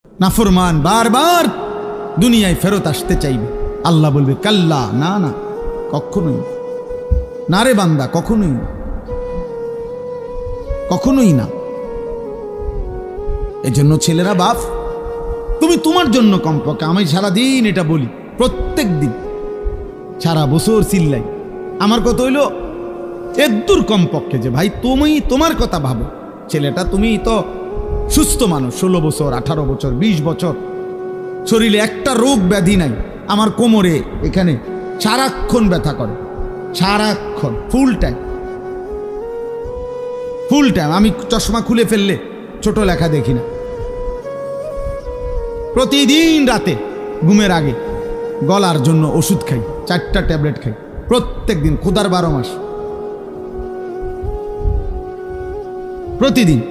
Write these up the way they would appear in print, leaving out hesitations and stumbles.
নাফরমান বারবার দুনিয়ায় ফেরত আসতে চাইবে, আল্লাহ বলবে কাল্লা, না না, কখনোই না রে বান্দা, কখনোই না, কখনোই না। এজন্য ছেলেরা, বাপ তুমি তোমার জন্য কমপক্ষে, আমি সারাদিন এটা বলি, প্রত্যেক দিন সারা বছর চিল্লাই, আমার কথা হইল একদূর কমপক্ষে যে ভাই তুমি তোমার কথা ভাবো। ছেলেটা তুমি তো সুস্থ মানুষ, 16 বছর 18 বছর 20 বছর, শরীরে একটা রোগ ব্যাধি নাই। আমার কোমরে এখানে সারাক্ষণ ব্যথা করে, সারাক্ষণ ফুল টাইম। আমি চশমা খুলে ফেললে ছোট লেখা দেখি না। প্রতিদিন রাতে ঘুমের আগে গলার জন্য ওষুধ খাই, 4টা ট্যাবলেট খাই প্রত্যেক দিন, ক্ষুধার 12 মাস প্রতিদিন।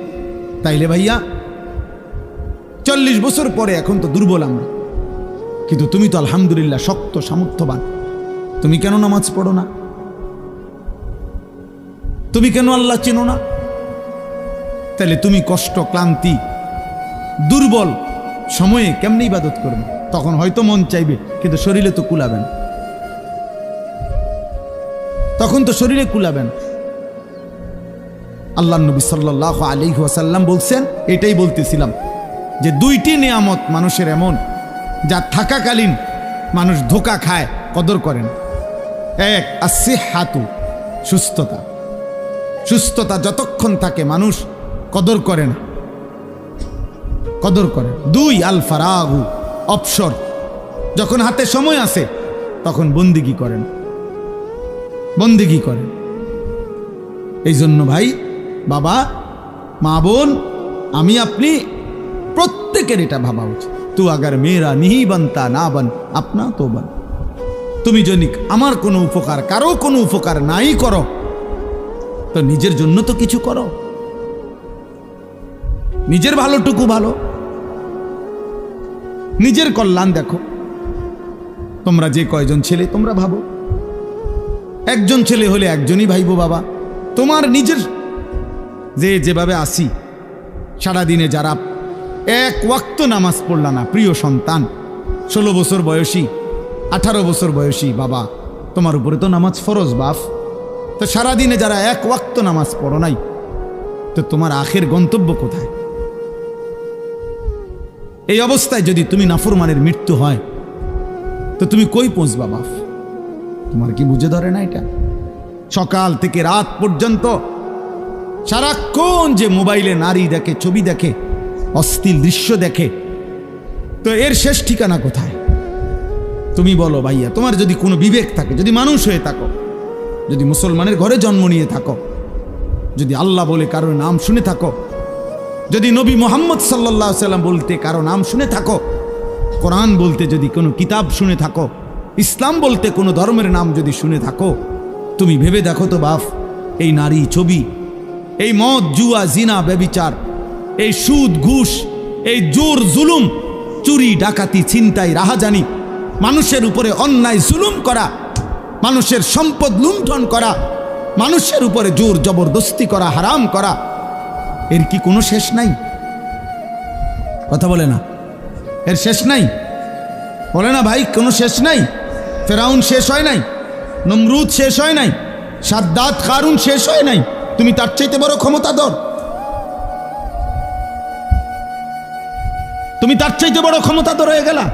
তাইলে ভাইয়া 40 বছর পরে এখন তো দুর্বল আমরা, কিন্তু তুমি তো আলহামদুলিল্লাহ শক্ত সামর্থ্যবান। তুমি কেন নামাজ পড়ো না? তুমি কেন আল্লাহ চেনো না? তাহলে তুমি কষ্ট, ক্লান্তি, দুর্বল সময়ে কেমনে ইবাদত করবে? তখন হয়তো মন চাইবে, কিন্তু শরীরে তো কুলাবেন, তখন তো শরীরে কুলাবেন। আল্লাহ নবী সাল্লাল্লাহু আলাইহি ওয়াসাল্লাম বলছেন, এটাই বলতেছিলাম যে 2টি নিয়ামত মানুষের এমন, যা থাকাকালীন মানুষ ধোঁকা খায়, কদর করেন। এক, আসিহাতু, সুস্থতা। সুস্থতা যতক্ষণ থাকে মানুষ কদর করে না, কদর করে। 2, আল ফারাগু, অবসর। যখন হাতে সময় আছে তখন বন্দিগি করেন, বন্দিগি করেন। এই জন্য ভাই, বাবা, মা, বোন, আমি আপনি প্রত্যেকের এটা ভাবা উচিত। তু আগার মেরা নিহি বানতা না বান আপনা তো বান। তুমি যদি আমার কোনো উপকার, কারো কোনো উপকার নাই করো, তো নিজের জন্য তো কিছু করো, নিজের ভালোটুকু ভালো, নিজের কল্যাণ দেখো। তোমরা যে কয়জন ছেলে তোমরা ভাবো, একজন ছেলে হলে একজনই ভাইবো বাবা। তোমার নিজের যেভাবে আসি, সারাদিনে যারা 1 ওয়াক্ত নামাজ পড়লা না, প্রিয় সন্তান, 16 বছর বয়সী 18 বছর বয়সী বাবা, তোমার উপরে তো নামাজ ফরজ বাপ। তো সারাদিনে যারা 1 ওয়াক্ত নামাজ পড়ো নাই, তো তোমার আখের গন্তব্য কোথায়? এই অবস্থায় যদি তুমি নাফরমানের মৃত্যু হয়, তো তুমি কই পৌঁছবা বাপ? তোমার কি বুঝে ধরে না এটা? সকাল থেকে রাত পর্যন্ত সারাক্ষণ যে মোবাইলে নারী দেখে, ছবি দেখে, অশ্লীল দৃশ্য দেখে, তো এর শেষ ঠিকানা কোথায়? তুমি বলো ভাইয়া, তোমার যদি কোনো বিবেক থাকে, যদি মানুষ হয়ে থাকো, যদি মুসলমানের ঘরে জন্ম নিয়ে থাকো, যদি আল্লাহ বলে কারোর নাম শুনে থাকো, যদি নবী মুহাম্মদ সাল্লাল্লাহু আলাইহি সাল্লাম বলতে কারো নাম শুনে থাকো, কোরআন বলতে যদি কোনো কিতাব শুনে থাকো, ইসলাম বলতে কোনো ধর্মের নাম যদি শুনে থাকো, তুমি ভেবে দেখো তো বাপ, এই নারী, ছবি, এই মদ, জুয়া, জিনা, ব্যভিচার, এই সুদ, ঘুষ, এই জোর জুলুম, চুরি, ডাকাতি, ছিনতাই, রাহাজানি, মানুষের উপরে অন্যায় জুলুম করা, মানুষের সম্পদ লুণ্ঠন করা, মানুষের উপরে জোর জবরদস্তি করা, হারাম করা, এর কি কোনো শেষ নাই? কথা বলে না, এর শেষ নাই? বলে না ভাই, কোনো শেষ নাই? ফেরাউন শেষ হয় নাই, নমরুদ শেষ হয় নাই, সাদ্দাত, কারুন শেষ হয় নাই। তুমি তার চাইতে বড় ক্ষমতাধর? তুমি তার চাইতে বড় ক্ষমতাধর হয়ে গেলা?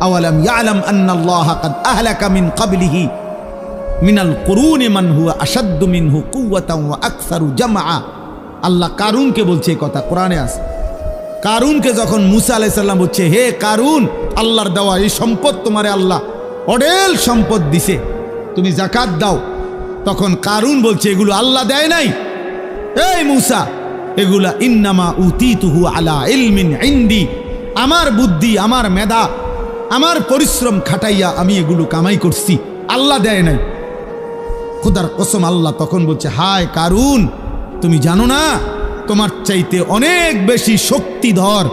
আওয়ালাম ইয়ালাম আন্নাল্লাহা কাদ আহলাকা মিন ক্বাবলিহি মিনাল কুরুনি মান হুয়া আশাদ্দু মিনহু কুওয়াতান ওয়া আকসারু জামআ। আল্লাহ কারুনকে বলছে এই কথা, কোরআনে আছে। কারুনকে যখন মুসা আলাইহিস সালাম বলছে, হে কারুন, আল্লাহর দেওয়া এই সম্পদ তোমারে আল্লাহ অঢেল সম্পদ দিছে, তুমি যাকাত দাও। তখন কারুন বলছে, এগুলো আল্লাহ দেয় নাই, এই মুসা, এগুলা ইন্নামা উতিতুহু আলা ইলমিন ইনদি, আমার বুদ্ধি, আমার মেধা, আমার পরিশ্রম খাটাইয়া আমি এগুলো কামাই করছি, আল্লাহ দেয় নাই। খোদার কসম, আল্লাহ তখন বলছে, হায় কারুন, তুমি জানো না তোমার চাইতে অনেক বেশি শক্তিধর,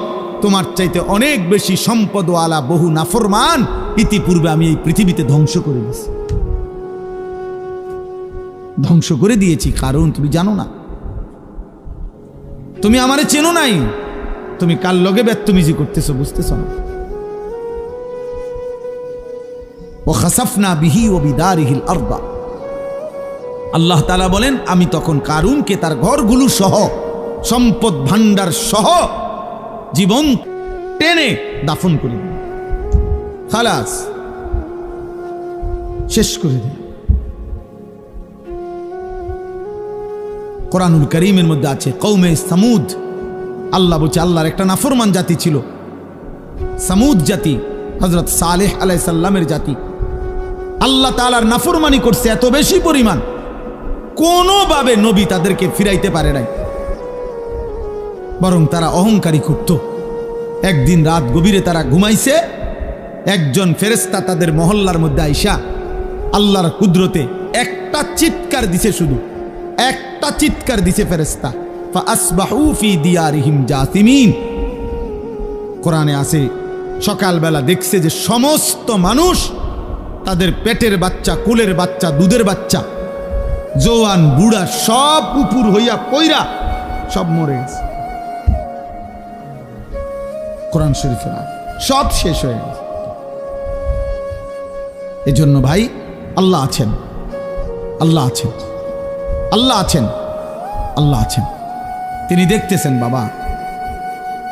তোমার চাইতে অনেক বেশি সম্পদওয়ালা বহু নাফরমান ইতিপূর্বে আমি এই পৃথিবীতে ধ্বংস করে দিয়েছি, ধ্বংস করে দিয়েছি। কারণ তুমি জানো না, তুমি আমারে চেনো নাই, তুমি কার লগে বেত্তমিজি করতেছো বুঝতেছো না। ও খাসাফনা বিহি ও বিদারিহিল আরদা, আল্লাহ তাআলা বলেন আমি তখন কারুনকে তার ঘরগুলো সহ সম্পদ ভান্ডার সহ জীবন টেনে দাফন করে দিল, খালাস শেষ করে দিল। কোরআনুল কারীমের মধ্যে আছে কওমে সামুদ, আল্লাহ বলছে আল্লাহর একটা নাফরমান জাতি ছিল সামুদ জাতি, হযরত সালেহ আলাইহিস সালামের জাতি। আল্লাহ তাআলার নাফরমানি করছে এত বেশি পরিমাণ, কোনোভাবে নবী তাদেরকে ফিরাইতে পারে নাই, বরং তারা অহংকারী করত। একদিন রাত গভীরে তারা ঘুমাইছে, একজন ফেরেশতা তাদের মহল্লার মধ্যে আইসা আল্লাহর কুদরতে একটা চিৎকার দিছে, শুধু একটা চিৎকার দিছে ফেরেশতা, ফাসবাহু ফি দিয়ারিহিম জাসিমিন। কোরআনে আছে সকালবেলা দেখছে যে সমস্ত মানুষ, তাদের পেটের বাচ্চা, কুলের বাচ্চা, দুধের বাচ্চা, জওয়ান বুড়া সব উপর হইয়া পইরা সব মরে গেছে। কোরআন শরীফের সব শেষ হয়ে গেছে। এজন্য ভাই আল্লাহ আছেন, আল্লাহ আছেন, আল্লাহ আছেন, আল্লাহ আছেন, তিনি দেখতেছেন বাবা।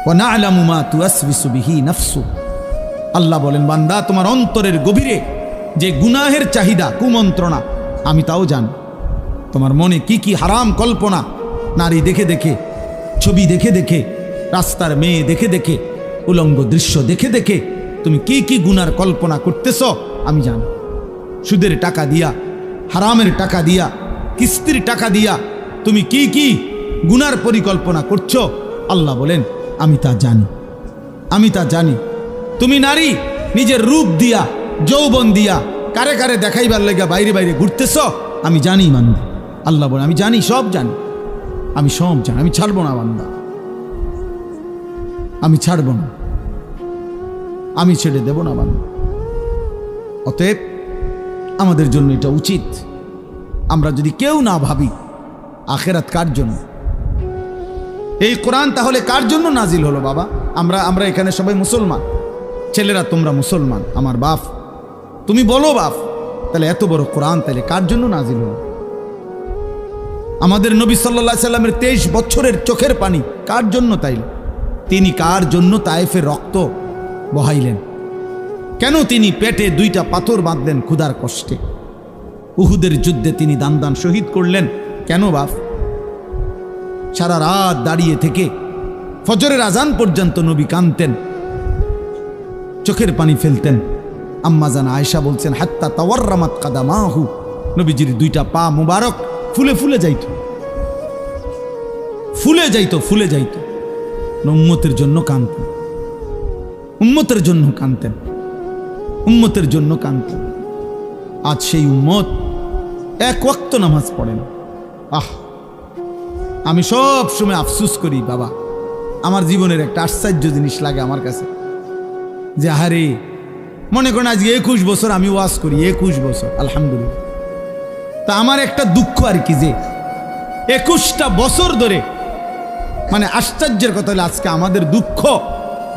ওয়া না'লামু মা তুওয়াসবিসু বিহি নাফসু, আল্লাহ বলেন বান্দা তোমার অন্তরের গভীরে যে গুনাহের চাহিদা, কুমন্ত্রণা, আমি তাও জানি। তোমার মনে কি কি হারাম কল্পনা, নারী দেখে দেখে, ছবি দেখে দেখে, রাস্তার মেয়ে দেখে দেখে, উলঙ্গ দৃশ্য দেখে দেখে তুমি কি কি গুনার কল্পনা করতেছ আমি জানি। সুদের টাকা দিয়া, হারামের টাকা দিয়া, কিস্তির টাকা দিয়া তুমি কি কি গুনার পরিকল্পনা করছো, আল্লাহ বলেন আমি তা জানি, আমি তা জানি। তুমি নারী নিজের রূপ দিয়া, যৌবন দিয়া কারে কারে দেখাইবার লাগা বাইরে বাইরে ঘুরতেছ, আমি জানি বান্দা। আল্লাহ বলেন আমি জানি, সব জানি, আমি সব জানি, আমি ছাড়বো না বান্দা, আমি ছাড়বো না, আমি ছেড়ে দেব না বান্দা। অতএব আমাদের জন্য এটা উচিত, আমরা যদি কেউ না ভাবি আখেরাত কার জন্য, এই কোরআন তাহলে কার জন্য নাজিল হলো বাবা? আমরা এখানে সবাই মুসলমান, ছেলেরা তোমরা মুসলমান, আমার বাপ, তুমি বলো বাপ, তাহলে এত বড় কোরআন তাহলে কার জন্য নাজিল হলো? আমাদের নবী সাল্লাল্লাহু আলাইহি সাল্লামের 23 বছরের চোখের পানি কার জন্য? তাইলে তিনি কার জন্য তায়েফের রক্ত বহাইলেন? কেন তিনি পেটে 2টা পাথর বাঁধলেন ক্ষুধার কষ্টে? উহুদের যুদ্ধে তিনি দান দান শহীদ করলেন কেন বাপ? সারা রাত দাঁড়িয়ে থেকে ফজরের আজান পর্যন্ত নবী কাঁদতেন, চোখের পানি ফেলতেন। আম্মা জান আয়েশা বলছেন হাত্তা তাওয়াররামাত কাদামাহু, নবীজির 2টা পা মুবারক ফুলে ফুলে যাইত, ফুলে যাইত, ফুলে যাইত। উম্মতের জন্য কাঁদতেন, উম্মতের জন্য কাঁদতেন, উম্মতের জন্য কাঁদতেন। আজ সেই উম্মত এক ওয়াক্ত নামাজ পড়ে না। আহ, আমি সব সময় আফসোস করি বাবা, আমার জীবনের একটা আশ্চর্য জিনিস লাগে আমার কাছে, যে আরে মনে করেন আজকে 21 বছর আমি ওয়াজ করি, 21 বছর আলহামদুলিল্লাহ। তা আমার একটা দুঃখ আর কি, যে 21টা বছর ধরে, মানে আশ্চর্যের কথা হলো আজকে আমাদের দুঃখ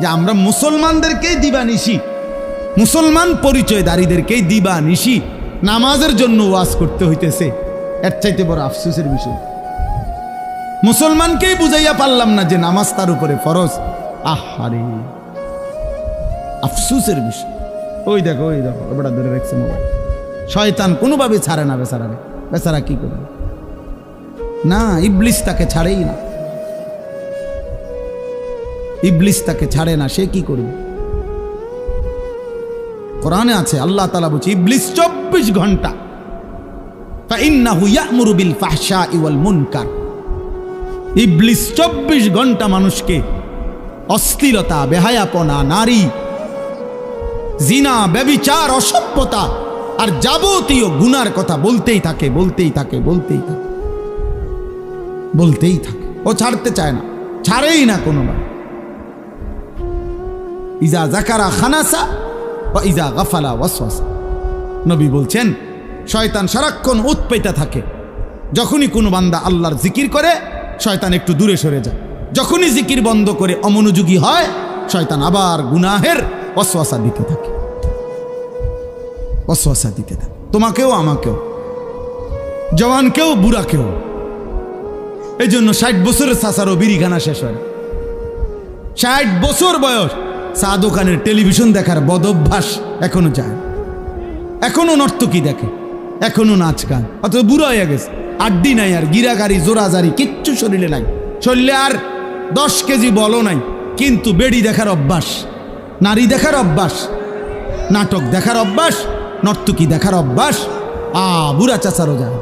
যে আমরা মুসলমানদেরকেই দিবানিশি, মুসলমান পরিচয়ধারীদেরকেই দিবানিশি নামাজের জন্য ওয়াজ করতে হইতেছে। এর চাইতে বড় আফসোসের বিষয়, মুসলমানকেই বুঝাইয়া পারলাম না যে নামাজ তার উপরে ফরজ। আহারে আফসোসের বিষয়। ওই দেখো, ওই দেখো, ওটা ধরে রাখছে মোবাইল। শয়তান কোনোভাবে ছাড়ে না বেচারারে। বেচারা কি করবে? না, ইবলিস তাকে ছাড়েই না, ইবলিস তাকে ছাড়ে না, সে কি করবে? কোরআনে আছে আল্লাহ তাআলা বলছে ইবলিস 24 ঘন্টা ফাইন্নাহু ইয়া'মুরু বিল ফাহশাই ওয়াল মুনকার, ইবলিস 24 ঘন্টা মানুষকে অশ্লীলতা, বেহায়াপনা, নারী, জিনা, ব্যভিচার, অসভ্যতা আর যাবতীয় গুনার কথা বলতেই থাকে, বলতেই থাকে, বলতেই থাকে, বলতেই থাকে। ও ছাড়তে চায় না, ছাড়েই না কোনোবার। ইজা যাকারা খানাসা ওয়া ইজা গাফালা ওয়াসওয়াসা, নবী বলছেন শয়তান সারাক্ষণ উৎপেতে থাকে। যখনই কোনো বান্দা আল্লাহর জিকির করে শয়তান একটু দূরে সরে যায়, যখনই জিকির বন্ধ করে অমনোযোগী হয়, শয়তান আবার গুনাহের ওয়াসওয়াসা দিতে থাকে, ওয়াসওয়াসা দিতে থাকে, তোমাকেও আমাকেও, জওয়ানকেও বুড়াকেও। এই জন্য 60 বছরের চাচারও বিড়িখানা শেষ হয় না। 60 বছর বয়স, চা দোকানের টেলিভিশন দেখার বদ অভ্যাস এখনো যায়, এখনো নর্তকী দেখে, এখনো নাচ গান, অথচ বুড়া হয়ে গেছে, আড্ডি নাই আর, গিরাগাড়ি জোরাজারি কিচ্ছু শরীরে নাই, শরীরে আর 10 কেজি বলও নাই, কিন্তু বেড়ি দেখার অভ্যাস, নারী দেখার অভ্যাস, নাটক দেখার অভ্যাস, নর্তকী দেখার অভ্যাস। বুড়া চাচারও যায়।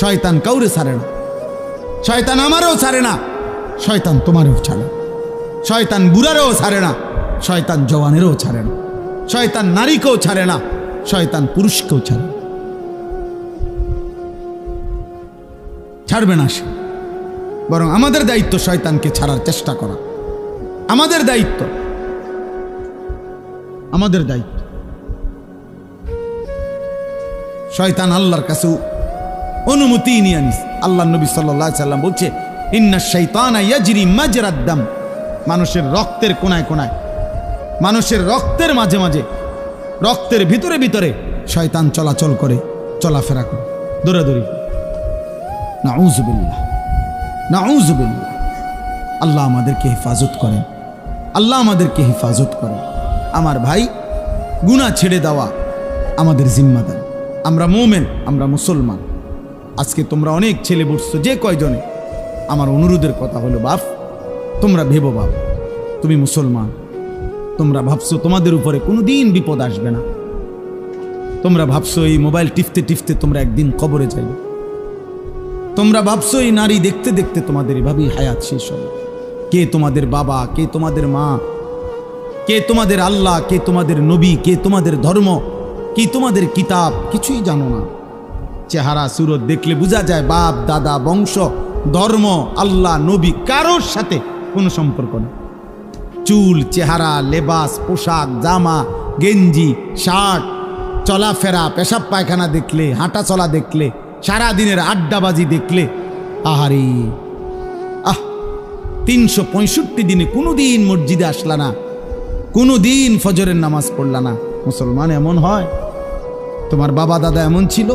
শয়তান কাউরে ছাড়ে না, শয়তান আমারও ছাড়ে না, শয়তান তোমারও ছাড়ে, শয়তান বুড়ারও ছাড়ে না, শয়তান জওয়ানেরও ছাড়ে না, শয়তান নারীকেও ছাড়ে না, শয়তান পুরুষকেও ছাড়ে, ছাড়বে না সে। বরং আমাদের দায়িত্ব শয়তানকে ছাড়ার চেষ্টা করা, আমাদের দায়িত্ব, আমাদের দায়িত্ব। শয়তান আল্লাহর কাছে অনুমতি নিয়ে আনিস। আল্লাহ নবী সাল্লাল্লাহু আলাইহি সাল্লাম বলছে, ইন্না শাইতানা ইয়াজরি মাজরাদ দাম, মানুষের রক্তের কোনায় কোনায়, মানুষের রক্তের মাঝে মাঝে, রক্তের ভিতরে ভিতরে শয়তান চলাচল করে, চলাফেরা করে, দৌড়াদৌড়ি। নাউযুবিল্লাহ, নাউযুবিল্লাহ। আল্লাহ আমাদেরকে হেফাজত করেন, আল্লাহ আমাদেরকে হেফাজত করেন। আমার ভাই, গুনাহ ছেড়ে দেওয়া আমাদের জিম্মাদারি। আমরা মুমিন, আমরা মুসলমান। আজকে তোমরা অনেক ছেলে বসছো, যে কয়জনে, আমার অনুরোধের কথা হলো, বাপ তোমরা ভেবো, বাপ তুমি মুসলমান, তোমরা ভাবছো তোমাদের উপরে কোনোদিন বিপদ আসবে না, তোমরা ভাবছো এই মোবাইল টিপতে টিপতে তোমরা একদিন কবরে যাইবে, তোমরা ভাবছো এই নারী দেখতে দেখতে তোমাদের এভাবেই হায়াত শেষ হবে। কে তোমাদের বাবা, কে তোমাদের মা, কে তোমাদের আল্লাহ, কে তোমাদের নবী, কে তোমাদের ধর্ম, কি তোমাদের কিতাব, কিছুই জানো না। চেহারা সুরত দেখলে বোঝা যায় বাপ দাদা বংশ ধর্ম আল্লাহ নবী কারোর সাথে কোনো সম্পর্ক নেই। চুল, চেহারা, লেবাস, পোশাক, জামা, গেঞ্জি, শার্ট, চলাফেরা, পেশাব পায়খানা দেখলে, হাঁটা চলা দেখলে, সারাদিনের আড্ডাবাজি দেখলে, আহারে 365 দিনে কোনোদিন মসজিদে আসলা না, কোনোদিন ফজরের নামাজ পড়লা না। মুসলমান এমন হয়? তোমার বাবা দাদা এমন ছিল?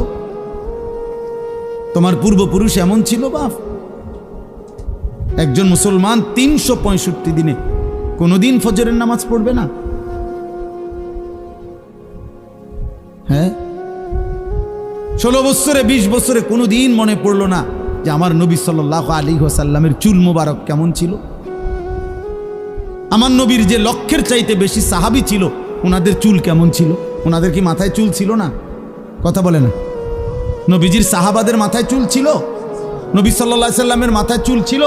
তোমার পূর্বপুরুষ এমন ছিল? বাপ, একজন মুসলমান 365 দিনে কোনোদিন ফজরের নামাজ পড়বে না? হ্যাঁ, 16 বছরে 20 বছরে কোনোদিন মনে পড়লো না যে আমার নবী সাল্লাল্লাহু আলাইহি ওয়াসাল্লামের চুল মোবারক কেমন ছিল? আমার নবীর যে লক্ষের চাইতে বেশি সাহাবী ছিল, ওনাদের চুল কেমন ছিল? ওনাদের কি মাথায় চুল ছিল না? কথা বলে না। নবীজির সাহাবাদের মাথায় চুল ছিল? নবী সাল্লাল্লাহু আলাইহি সাল্লামের মাথায় চুল ছিল?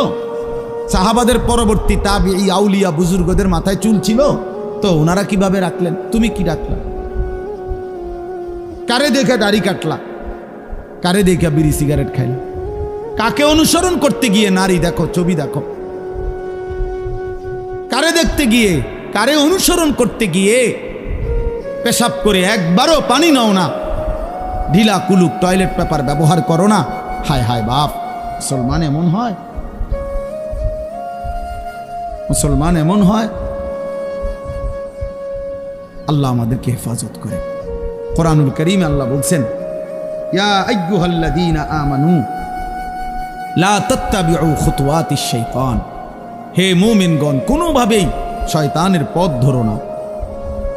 সাহাবাদের পরবর্তী তাবিঈ আউলিয়া বুজুর্গদের মাথায় চুল ছিল? তো ওনারা কিভাবে রাখলেন? তুমি কি রাখলা? কারে দেখে দাড়ি কাটলা? কারে দেখে বিড়ি সিগারেট খাইলা? কাকে অনুসরণ করতে গিয়ে নারী দেখো, ছবি দেখো? কারে দেখতে গিয়ে, কারে অনুসরণ করতে গিয়ে পেশাব করে একবারও পানি নাও না, ঢিলা কুলুক টয়লেট পেপার ব্যবহার করো না? হায় হায় বাপ, মুসলমান এমন হয়? মুসলমান এমন হয়? আল্লাহ আমাদেরকে হেফাজত করে। কোরআনুল কারীমে আল্লাহ বলছেন, ইয়া আইয়ুহাল্লাযীনা আমানু লা তাত্তাবিউ খুতুওয়াতিশ শাইতান, হে মুমিনগণ, কোনোভাবেই শয়তানের পথ ধরো না,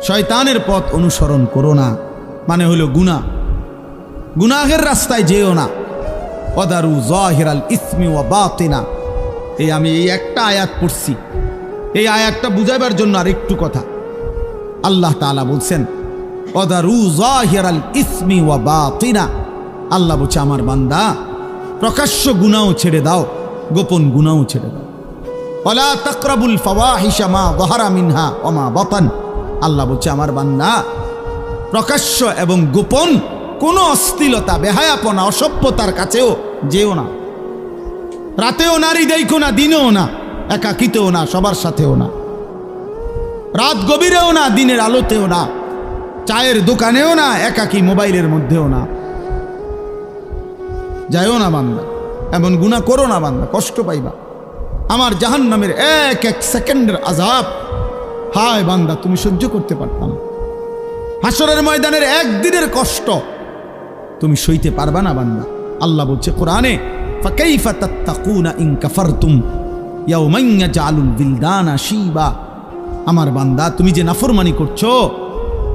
শয়তানের পথ অনুসরণ করো না। মানে হলো গুনাহ, গুনাহের রাস্তায় যেও না। ওয়াদারু যাহিরাল ইসমি ওয়া বাতিনা। আমি এই একটা আয়াত পড়ছি, এই আয়াতটা বুঝাইবার জন্য আর একটু কথা। আল্লাহ তাআলা বলছেন, ওয়াদারু যাহিরাল ইসমি ওয়া বাতিনা। আল্লাহ বলছে, আমার বান্দা প্রকাশ্য গুনাহ ছেড়ে দাও, গোপন গুনাহ ছেড়ে দাও। ওয়ালা তাকরাবুল ফাওয়াহিশা মা যাহারা মিনহা ওয়া মা বাতান। আল্লাহ বলছে, আমার বান্দা প্রকাশ্য এবং গোপন কোন অশ্লীলতা, বেহায়াপনা, অসভ্যতার কাছেও যেও না। রাতেও নারী দেখো না, দিনেও না, একাকিতেও না, সবার সাথেও না, রাত গভীরেও না, দিনের আলোতেও না, চায়ের দোকানেও না, একাকি মোবাইলের মধ্যেও না, যাইও না বান্দা। এমন গুনাহ করো না বান্দা, কষ্ট পাইবা। আমার জাহান্নামের এক এক সেকেন্ডের আযাব, হায় বান্দা তুমি সহ্য করতে পারতাম। হাসরের ময়দানের একদিনের কষ্ট তুমি সইতে পারবা না বান্দা। আল্লাহ বলছে কোরআনে, ফাকাইফা তাত্তাকুনা ইন কাফারতুম ইয়াওমান ইয়াজআলুল বিলদানা শিবা। আমার বান্দা তুমি যে নাফরমানি করছো,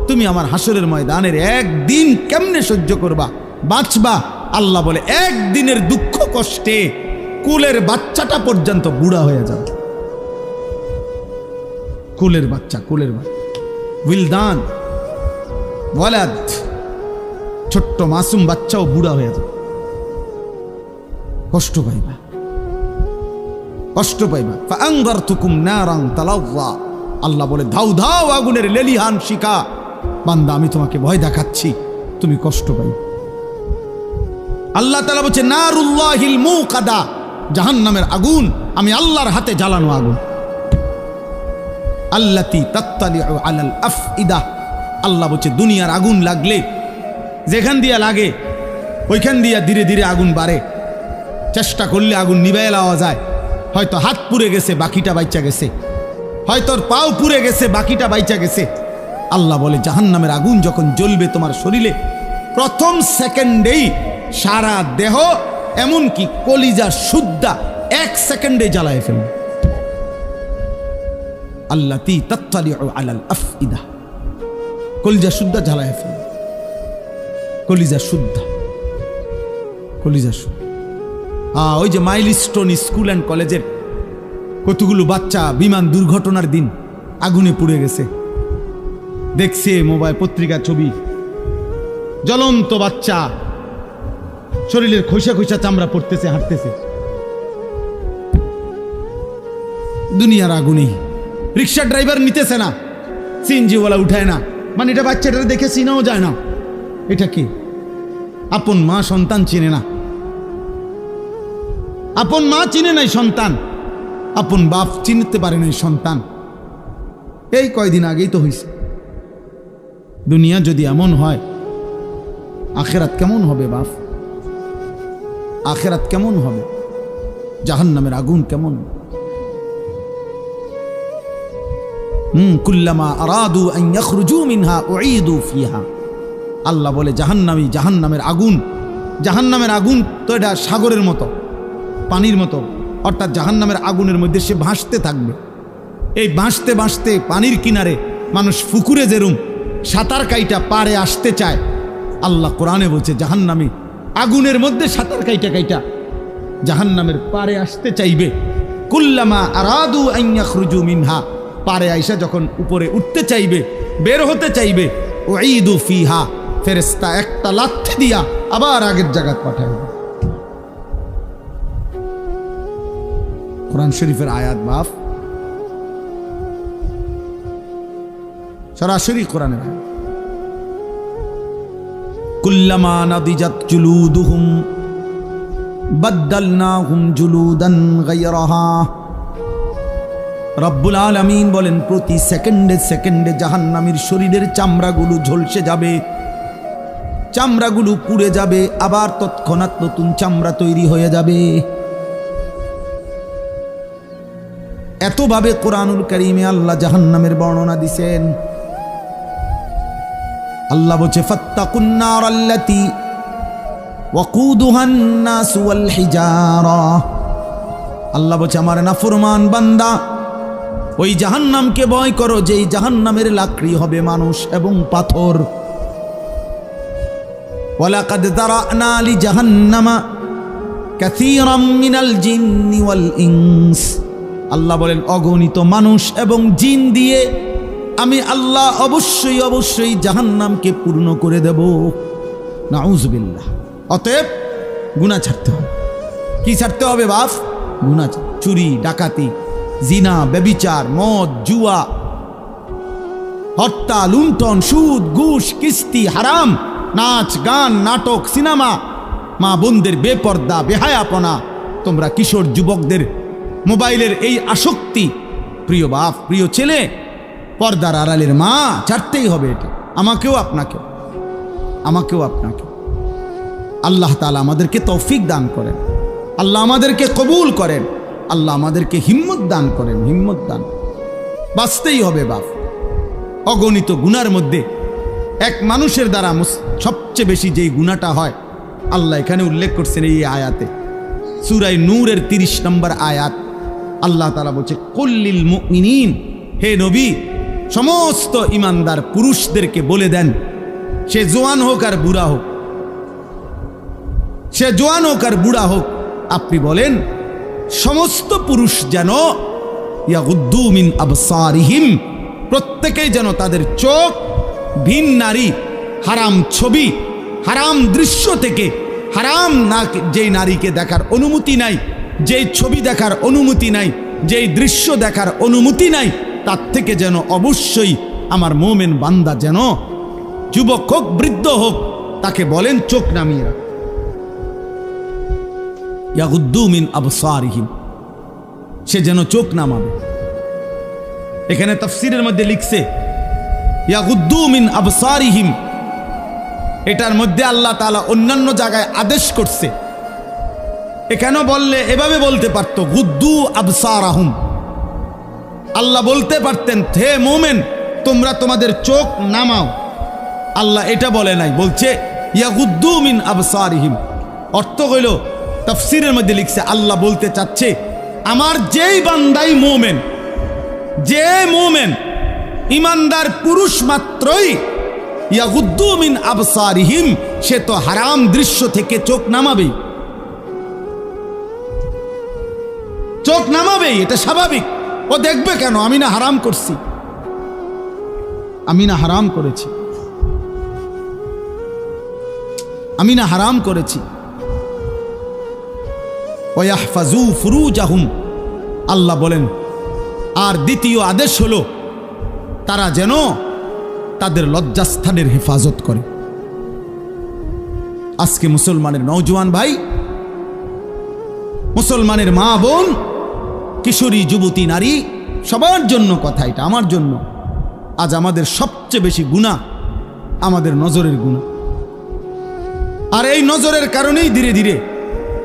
তুমি আমার হাসরের ময়দানের একদিন কেমনে সহ্য করবা, বাঁচবা? আল্লাহ বলে একদিনের দুঃখ কষ্টে কুলের বাচ্চাটা পর্যন্ত বুড়া হয়ে যাবে। কুলের বাচ্চা উইলদান ওয়ালাদ, ছোট্ট মাসুম বাচ্চাও বুড়া হয়ে যাবে। কষ্ট পাইবা, কষ্ট পাইবা। ফাআনযারতুকুম নারান তালাযযা। আল্লাহ বলে ধাউ ধাউ আগুনের লেলিহান শিখা, বান্দা আমি তোমাকে ভয় দেখাচ্ছি, তুমি কষ্ট পাইবা। আল্লাহ তাআলা বলছে নারুল্লাহিল মুকাদা, জাহান্নামের আগুন আমি আল্লাহর হাতে জ্বালানো আগুন। আল্লাতী তাত্তালিউ আলাল আফইদা। আল্লাহ বলছে দুনিয়ার আগুন লাগলে যেখান দিয়া লাগে ওইখান দিয়া ধীরে ধীরে আগুন বাড়ে। চেষ্টা করলে আগুন নিভাইয়া লওয়া যায়। হয়তো হাত পুড়ে গেছে, বাকিটা বাইচা গেছে, হয়তো পাও পুড়ে গেছে, বাকিটা বাইচা গেছে। আল্লাহ বলে জাহান্নামের আগুন যখন জ্বলবে তোমার শরীরে, প্রথম সেকেন্ডেই সারা দেহ এমনকি কলিজা সুদ্ধা এক সেকেন্ডে জ্বালায় ফেলবে। আল্লাতী তাত্তালিউ আলাল আফইদা, কলিজা শুদ্ধা জ্বালায় ফেলবে। কলিজা শুদ্ধা, কলিজা শুদ্ধা। ওই যে মাইলস্টোন স্কুল অ্যান্ড কলেজের কতগুলো বাচ্চা বিমান দুর্ঘটনার দিন আগুনে পুড়ে গেছে, দেখছে মোবাইল পত্রিকা ছবি। জ্বলন্ত বাচ্চা, শরীরের খোসা খোসা চামড়া পড়তেছে, হাঁটতেছে দুনিয়ার আগুনে। রিক্সা ড্রাইভার নিতেছে না, সিএনজিওয়ালা উঠায় না, মানে এটা বাচ্চাটা দেখে চিনাও যায় না এটা কি। আপন মা সন্তান চিনে না, আপন মা চিনে নাই সন্তান, আপন বাপ চিনতে পারে নাই সন্তান। এই কয়দিন আগেই তো হয়েছে। দুনিয়া যদি এমন হয়, আখেরাত কেমন হবে বাপ? আখেরাত কেমন হবে? জাহান্নামের আগুন কেমন? কুল্লামা আরাদু আন ইয়াখরুজু মিনহা উঈদু ফিহা। আল্লাহ বলে জাহান্নামের আগুন, জাহান্নামের আগুন তো এটা সাগরের মতো, পানির মতো, অর্থাৎ জাহান্নামের আগুনের মধ্যে সে ভাসতে থাকবে। এই ভাসতে ভাসতে পানির কিনারে মানুষ পুকুরে যেরুম সাঁতার কাইটা পারে আসতে চায়, আল্লাহ কোরআনে বলছে জাহান্নামী আগুনের মধ্যে সাঁতার কাইটা কাইটা জাহান্নামের পারে আসতে চাইবে। কুল্লামা আরাদু আন ইয়াখরুজু মিনহা, পারে আইসা যখন উপরে উঠতে চাইবে, বের হতে চাইবে, উঈদু ফিহা, ফেরেশতা একটা লাথি দিয়া আবার আগের জায়গায় পাঠায়। কোরআন শরীফের আয়াত বাপ, সরাসরি কোরআনের আয়াত। কুল্লামা নাদিজাত জুলুদুহুম বাদদালনাহুম জুলুদান গায়রাহা। রব্বুল আলামিন বলেন প্রতি সেকেন্ডে সেকেন্ডে জাহান্নামীর শরীরের চামড়াগুলো ঝলসে যাবে, চামড়াগুলো পুড়ে যাবে, আবার তৎক্ষণাৎ নতুন চামড়া তৈরি হয়ে যাবে। এতভাবে কোরআনুল কারীমে আল্লাহ জাহান্নামের বর্ণনা দিছেন। আল্লাহ বলছে ফাত্তাকুন নারাল্লাতী ওয়াকুদুহান নাস ওয়াল হিজারা। আল্লাহ বলছে আমার নাফরমান বান্দা, ওই জাহান্নামকে ভয় করো যেই জাহান্নামের লাকড়ি হবে মানুষ এবং পাথর। ওয়ালাকাদ যারানা লিজাহান্নামা কাসীরাম মিনাল জিন্নি ওয়াল ইনস। আল্লাহ বলেন অগণিত মানুষ এবং জিন দিয়ে আমি আল্লাহ অবশ্যই অবশ্যই জাহান্নামকে পূর্ণ করে দেব। নাউযুবিল্লাহ। অতএব গুনাহ ছাড়তে হবে। কি ছাড়তে হবে বাপ? গুনাহ, চুরি, ডাকাতি, জিনা, ব্যভিচার, মদ, জুয়া, হত্যা, লুণ্ঠন, সুদ, ঘুষ, কিস্তি, হারাম, নাচ, গান, নাটক, সিনেমা, মা বোনদের বেপর্দা, বেহায়াপনা, তোমরা কিশোর যুবকদের মোবাইলের এই আসক্তি, প্রিয় বাপ, প্রিয় ছেলে, পর্দার আড়ালের মা, ছাড়তেই হবে এটা। আমাকেও আপনাকেও, আমাকেও আপনাকে। আল্লাহ তাআলা আমাদেরকে তৌফিক দান করেন। আল্লাহ আমাদেরকে কবুল করেন, আল্লাহ আমাদেরকে হিম্মত দান করেন, হিম্মত দান। বাঁচতেই হবে বাপ। অগণিত গুনার মধ্যে এক মানুষের দ্বারা সবচেয়ে বেশি যেই গুনাহটা হয় আল্লাহ এখানে উল্লেখ করছেন এই আয়াতে, সূরা নূরের 30 নম্বর আয়াত। আল্লাহ তাআলা বলছে, কুল্লিল মুমিনিন, হে নবী সমস্ত ইমানদার পুরুষদেরকে বলে দেন, সে জোয়ান হোক আর বুড়া হোক, সে জোয়ান হোক আর বুড়া হোক, আপনি বলেন সমস্ত পুরুষ যেন ইয়াগুদ্দু মিন আবসারিহিম, প্রত্যেকেই যেন তাদের চোখ ভিন নারী, হারাম ছবি, হারাম দৃশ্য থেকে, হারাম না যেই নারীকে দেখার অনুমতি নাই, যেই ছবি দেখার অনুমতি নাই, যেই দৃশ্য দেখার অনুমতি নাই, তার থেকে যেন অবশ্যই আমার মোমেন বান্দা যেন যুবক হোক বৃদ্ধ হোক তাকে বলেন চোখ নামিয়ে রাখ। ইয়াগুদ্দু মিন আবসারিহিম, সে যেন চোখ নামাবে। এখানে তাফসীরের মধ্যে লিখছে ইয়াগুদ্দু মিন আবসারিহিম, এটার মধ্যে আল্লাহ তাআলা অন্যান্য জায়গায় আদেশ করছে। এখানে বললে এভাবে বলতে পারতো, গুদ্দু আবসারাহুম, আল্লাহ বলতে পারতেন হে মোমেন তোমরা তোমাদের চোখ নামাও। আল্লাহ এটা বলে নাই, বলছে ইয়াগুদ্দু মিন আবসারিহিম। অর্থ হইল তাফসীরের মধ্যে লিখছে আল্লাহ বলতে চাচ্ছে আমার যেই বান্দাই মোমেন, যে মোমেন ইমানদার পুরুষ মাত্রই ইয়াগুদ্দু মিন আবসারিহিম, সে তো হারাম দৃশ্য থেকে চোখ নামাবেই, চোখ নামাবেই, এটা স্বাভাবিক। ও দেখবে কেন? আমি না হারাম করছি, আমি না হারাম করেছি, আমি না হারাম করেছি। ওয়াহফাজু ফুরুজাহুম, আল্লাহ বলেন আর দ্বিতীয় আদেশ হলো তারা যেন তাদের লজ্জাস্থানের হেফাজত করে। আজকে মুসলমানের নওজোয়ান ভাই, মুসলমানের মা বোন, কিশোরী যুবতী নারী, সবার জন্য কথা এটা, আমার জন্য। আজ আমাদের সবচেয়ে বেশি গুনাহ আমাদের নজরের গুনাহ, আর এই নজরের কারণেই ধীরে ধীরে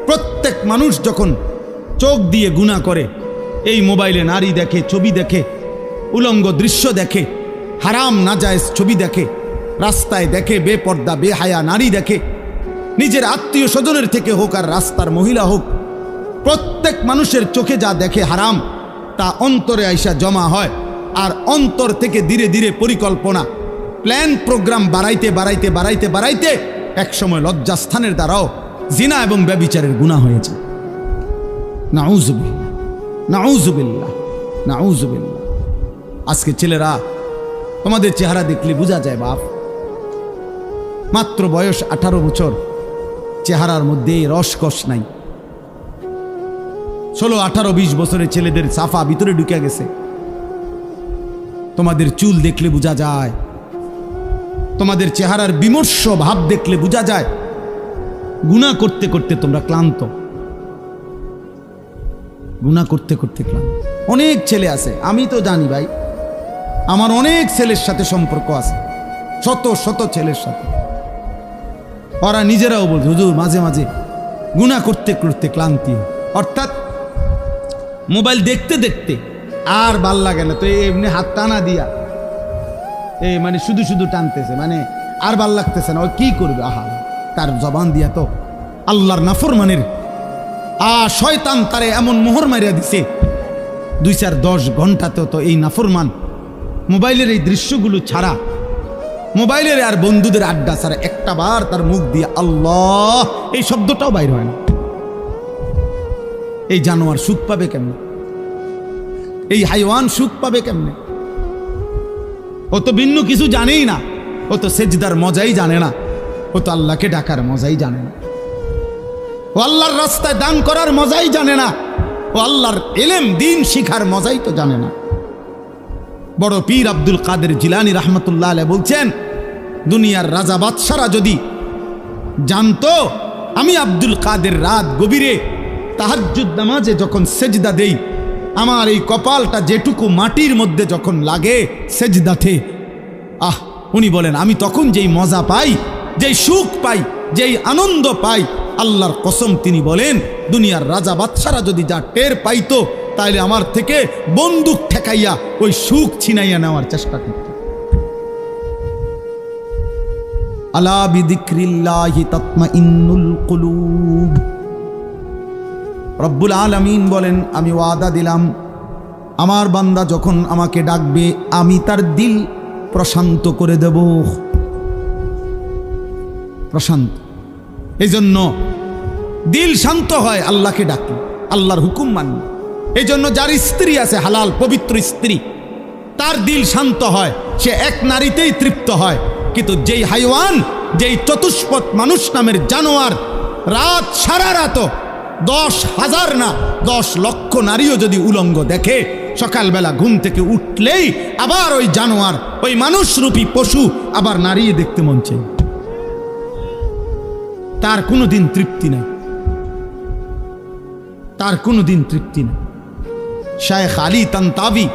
প্রত্যেক মানুষ যখন চোখ দিয়ে গুনাহ করে, এই মোবাইলে নারী দেখে, ছবি দেখে, উলঙ্গ দৃশ্য দেখে, হারাম নাজায়েজ ছবি দেখে, রাস্তায় দেখে বেপর্দা বেহায়া নারী দেখে, নিজের আত্মীয় স্বজনের থেকে হোক আর রাস্তার মহিলা হোক, প্রত্যেক মানুষের চোখে যা দেখে হারাম তা অন্তরে আইসা জমা হয়। আর অন্তর থেকে ধীরে ধীরে পরিকল্পনা, প্ল্যান, প্রোগ্রাম বাড়াইতে বাড়াইতে বাড়াইতে বাড়াইতে একসময় লজ্জাস্থানের দ্বারাও জিনা এবং ব্যভিচারের গুনাহ হয়েছে। নাউযুবিল্লাহ, নাউযুবিল্লাহ, নাউযুবিল্লাহ। আজকে ছেলেরা তোমাদের চেহারা দেখলে বোঝা যায় বাপ, মাত্র বয়স 18 বছর, চেহারার মধ্যে রসকস নাই। 16, 18, 20 বছরের ছেলেদের সাফা ভিতরে ঢুকে গেছে। তোমাদের চুল দেখলে বোঝা যায়, তোমাদের চেহারার বিমর্ষ ভাব দেখলে বোঝা যায় গুনাহ করতে করতে তোমরা ক্লান্ত, গুনাহ করতে করতে ক্লান্ত। অনেক ছেলে আছে, আমি তো জানি ভাই, আমার অনেক ছেলের সাথে সম্পর্ক আছে, শত শত ছেলের সাথে। ওরা নিজেরাও বলছে হুজুর মাঝে মাঝে গুনাহ করতে করতে ক্লান্তি, অর্থাৎ মোবাইল দেখতে দেখতে আর ভাল লাগে না, তো এমনি হাত টানা দিয়া মানে শুধু শুধু টানতেছে, মানে আর ভাল লাগতেছে না, ও কি করবে? আহা, তার জবান দিয়া তো আল্লাহর নাফরমানের শয়তান তারে এমন মোহর মারিয়া দিছে, 2-4-10 ঘন্টাতেও তো এই নাফরমান মোবাইলের এই দৃশ্যগুলো ছাড়া, মোবাইলের আর বন্ধুদের আড্ডা ছাড়া একটা বার তার মুখ দিয়ে আল্লাহ এই শব্দটাও বাইর হয় না। এই জানোয়ার সুখ পাবে কেমনে? এই হাইওয়ান সুখ পাবে কেমনে? ও তো ভিন্ন কিছু জানেই না, ও তো সেজদার মজাই জানে না, ও তো আল্লাহকে ডাকার মজাই জানে না, ও আল্লাহর রাস্তায় দান করার মজাই জানে না, ও আল্লাহর ইলম দ্বীন শিখার মজাই তো জানে না। বড় পীর আব্দুল কাদের জিলানী রাহমাতুল্লাহ আলাইহি বলছেন, দুনিয়ার রাজা বাদশারা যদি জানতো আমি আব্দুল কাদের রাত গভীরে তাহাজ্জুদ নামাজে যখন সেজদা দেই, আমার এই কপালটা যেটুকু মাটির মধ্যে যখন লাগে সেজদাতে, উনি বলেন আমি তখন যেই মজা পাই, যেই সুখ পাই, যেই আনন্দ পাই, আল্লাহর কসম তিনি বলেন, দুনিয়ার রাজা বাদশারা যদি যা টের পাইতো তাইলে আমার থেকে বন্দুক ঠেকাইয়া ওই সুখ ছিনাইয়া নেওয়ার চেষ্টা করত। আলা বিযিকরিল্লাহি তাতমাইন্নুল কুলুব। রব্বুল আলামিন বলেন, আমি ওয়াদা দিলাম আমার বান্দা যখন আমাকে ডাকবে আমি তার দিল প্রশান্ত করে দেব। প্রশান্ত, এই জন্য দিল শান্ত হয় আল্লাহকে ডাকলে, আল্লাহর হুকুম মানলে। এই জন্য যার স্ত্রী আছে হালাল পবিত্র স্ত্রী, তার দিল শান্ত হয়, সে এক নারীতেই তৃপ্ত হয়। কিন্তু যেই হাইওয়ান, যেই চতুষ্পদ মানুষ নামের জানোয়ার রাত সারা রাত 10,000 না 10 লক্ষ নারীও যদি উলঙ্গ দেখে, সকালবেলা ঘুম থেকে উঠলেই আবার ওই জানোয়ার, ওই মানুষরূপী পশু আবার নারী দেখতে মন চায়। তার কোনোদিন তৃপ্তি নাই, তার কোনোদিন তৃপ্তি নাই। শায়েখ আলী তানতাবি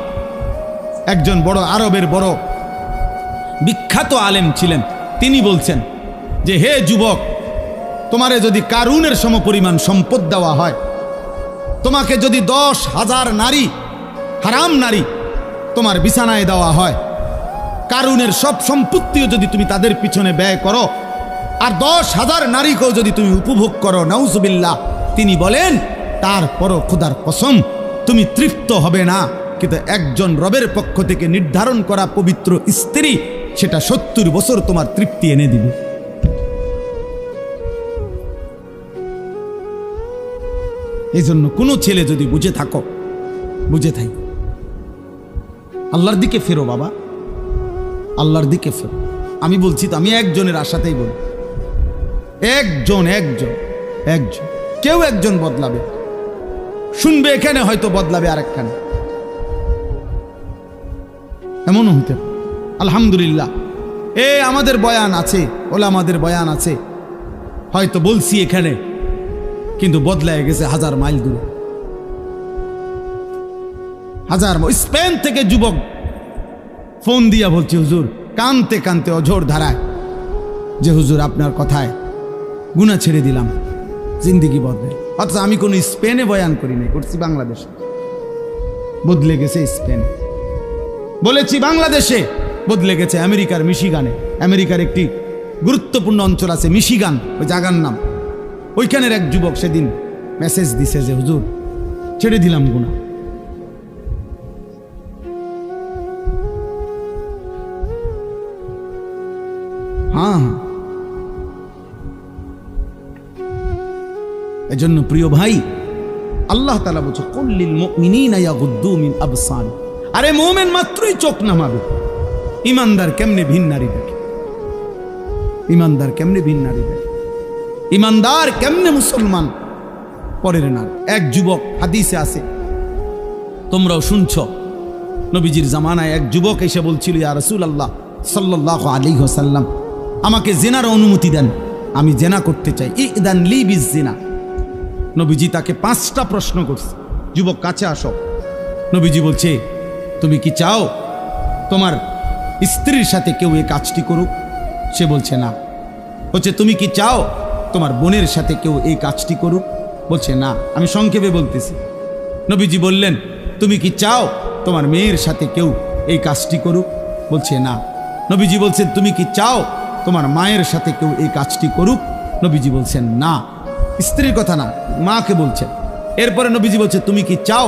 একজন বড় আরবের বড় বিখ্যাত আলেম ছিলেন। তিনি বলছেন যে, হে যুবক, তোমারে যদি কারুনের সমপরিমাণ সম্পদ দেওয়া হয়, তোমাকে যদি 10,000 নারী, হারাম নারী তোমার বিছানায় দেওয়া হয়, কারুনের সব সম্পত্তিও যদি তুমি তাদের পিছনে ব্যয় করো, আর 10,000 নারীকেও যদি তুমি উপভোগ করো, নাউজুবিল্লাহ, তিনি বলেন তারপরও খোদার কসম তুমি তৃপ্ত হবে না। কিন্তু একজন রবের পক্ষ থেকে নির্ধারণ করা পবিত্র স্ত্রী, সেটা 70 বছর তোমার তৃপ্তি এনে দিবে। এই জন্য কোনো ছেলে যদি বুঝে থাকো, বুঝে থাই, আল্লাহর দিকে ফেরো বাবা, আল্লাহর দিকে ফেরো। আমি বলছি তো, আমি একজনের আশাতেই বলি, একজন কেউ একজন বদলাবে, শুনবে এখানে, হয়তো বদলাবে আরেকখানে, এমনও হইতে পারে। আলহামদুলিল্লাহ, আমাদের বয়ান আছে, ওলামাদের বয়ান আছে, হয়তো বলছি এখানে, কিন্তু বদলায় গেছে 1000 মাইল দূরে। 1000 স্পেন থেকে যুবক ফোন দিয়া বলছে, হুজুর, কানতে কানতে অঝোর ধারায়, যে হুজুর আপনার কথায় গুনাহ ছেড়ে দিলাম, জিন্দিগি বদলে। অথচ আমি কোনো স্পেনে বয়ান করি নাই, করছি বাংলাদেশে। বদলে গেছে স্পেনে, বলেছি বাংলাদেশে, বদলে গেছে আমেরিকার মিশিগানে। আমেরিকার একটি গুরুত্বপূর্ণ অঞ্চল আছে মিশিগান, ওই জায়গার নাম। ওইখানের এক যুবক সেদিন মেসেজ দিছে যে, হুজুর ছেড়ে দিলাম গুনাহ। হ্যাঁ, এজন্য প্রিয় ভাই, আল্লাহ তাআলা বলছে, কুল লিল মুমিনিনা ইয়াগুদ্দু মিন আবসারি। আরে মুমিন মাত্রই চোখ নামাবে, ইমানদার কেমনে ভিন নারী দেখে, ইমানদার কেমনে ভিন নারী দেখে, ইমানদার কেমনে মুসলমান পরের নারী। এক যুবক, হাদিসে আছে, তোমরাও শুনছ, নবীজির জামানায় এক যুবক এসে বলছিল, ইয়া রাসূলুল্লাহ সাল্লাল্লাহু আলাইহি ওয়াসাল্লাম, আমাকে জিনার অনুমতি দেন, আমি জিনা করতে চাই, ইদান লি বিজিনা। নবীজি তাকে 5টা প্রশ্ন করছে, যুবক কাছে আসো। নবীজি বলছে, তুমি কি চাও তোমার স্ত্রীর সাথে কেউ এই কাজটি করুক? সে বলছে না। বলছে, তুমি কি চাও তোমার বোনের সাথে কেউ এই কাজটি করুক? বলছে না। আমি সংক্ষেপে বলতেছি। নবীজি বললেন, তুমি কি চাও তোমার মেয়ের সাথে কেউ এই কাজটি করুক? বলছে না। নবীজি বলছেন, তুমি কি চাও তোমার মায়ের সাথে কেউ এই কাজটি করুক? নবীজি বলছেন না। স্ত্রীর কথা না, মাকে বলছেন। এরপরে নবীজি বলছে, তুমি কি চাও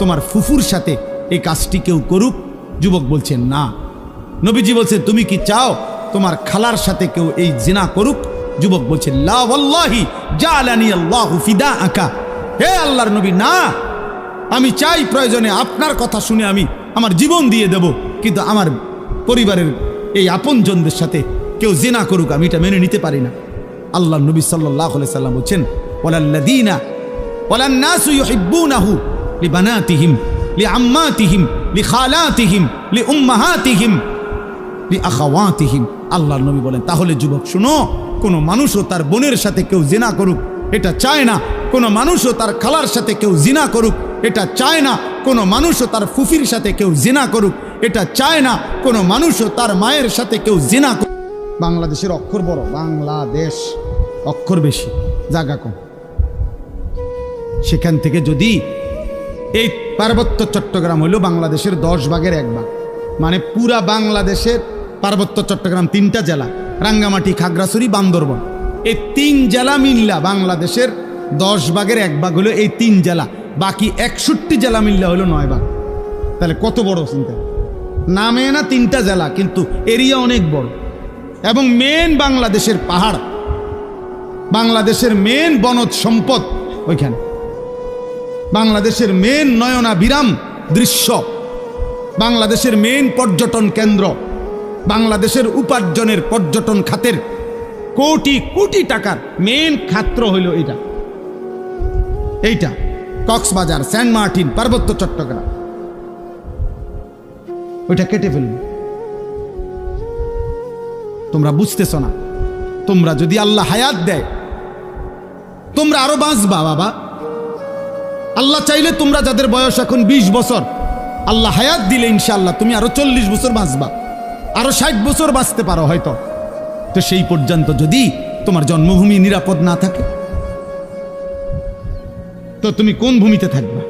তোমার ফুফুর সাথে এই কাজটি কেউ করুক? যুবক বলছেন না। নবীজি বলছে, তুমি কি চাও তোমার খালার সাথে কেউ এই জিনা করুক? যুবক বলছে, লা ওয়াল্লাহি জালানি আল্লাহু ফিদাআকা। হে আল্লাহর নবী, না, আমি চাই প্রয়োজনে আপনার কথা শুনে আমি আমার জীবন দিয়ে দেব, কিন্তু আমার পরিবারের এই আপনজনদের সাথে কেউ জিনা করুক আমি এটা মেনে নিতে পারি না। আল্লাহর নবী সাল্লাল্লাহু আলাইহি সাল্লাম বলেন, ওয়ালাল্লাযীনা ওয়ালান্নাসু ইউহিব্বুনাহু লিবানাতিহিম লিআম্মাতিহিম লিখালাতিহিম লিউম্মাহাতিহিম লিআখাওয়াতিহিম। আল্লাহর নবী বলেন, তাহলে যুবক শুনো, কোনো মানুষও তার বোনের সাথে কেউ জিনা করুক এটা চায় না, কোনো মানুষও তার খালার সাথে কেউ জিনা করুক এটা চায় না, কোনো মানুষও তার ফুফির সাথে কেউ জিনা করুক এটা চায় না, কোনো মানুষও তার মায়ের সাথে কেউ জিনা করুক। বাংলাদেশের অক্ষর বড়, বাংলাদেশ অক্ষর বেশি। জায়গা কম। সেখান থেকে যদি এই পার্বত্য চট্টগ্রাম হইল বাংলাদেশের 10 ভাগের 1 ভাগ, মানে পুরা বাংলাদেশের পার্বত্য চট্টগ্রাম 3টা জেলা, রাঙ্গামাটি, খাগড়াছড়ি, বান্দরবান, এই 3 জেলা মিল্লা বাংলাদেশের 10 ভাগের 1 ভাগ হলো এই 3 জেলা, বাকি 61 জেলা মিল্লা হলো 9 ভাগ। তাহলে কত বড় চিন্তা, নামে না 3টা জেলা কিন্তু এরিয়া অনেক বড়, এবং মেন বাংলাদেশের পাহাড়, বাংলাদেশের মেন বনজ সম্পদ ওইখানে, বাংলাদেশের মেন নয়নাভিরাম দৃশ্য, বাংলাদেশের মেন পর্যটন কেন্দ্র, বাংলাদেশের উপার্জনের পর্যটন খাতের কোটি কোটি টাকার মেন খাত্র হইল এইটা কক্সবাজার, সেন্ট মার্টিন, পার্বত্য চট্টগ্রাম। ওইটা কেটে ফেলল। তোমরা বুঝতেছ না, তোমরা যদি আল্লাহ হায়াত দেয় তোমরা আরো বাঁচবা বাবা। আল্লাহ চাইলে তোমরা যাদের বয়স এখন 20 বছর, আল্লাহ হায়াত দিলে ইনশাআল্লাহ তুমি আরো 40 বছর বাঁচবা, আরো 60 বছর বাঁচতে পারো হয়তো। তো সেই পর্যন্ত যদি তোমার জন্মভূমি নিরাপদ না থাকে তো তুমি কোন ভূমিতে থাকবা?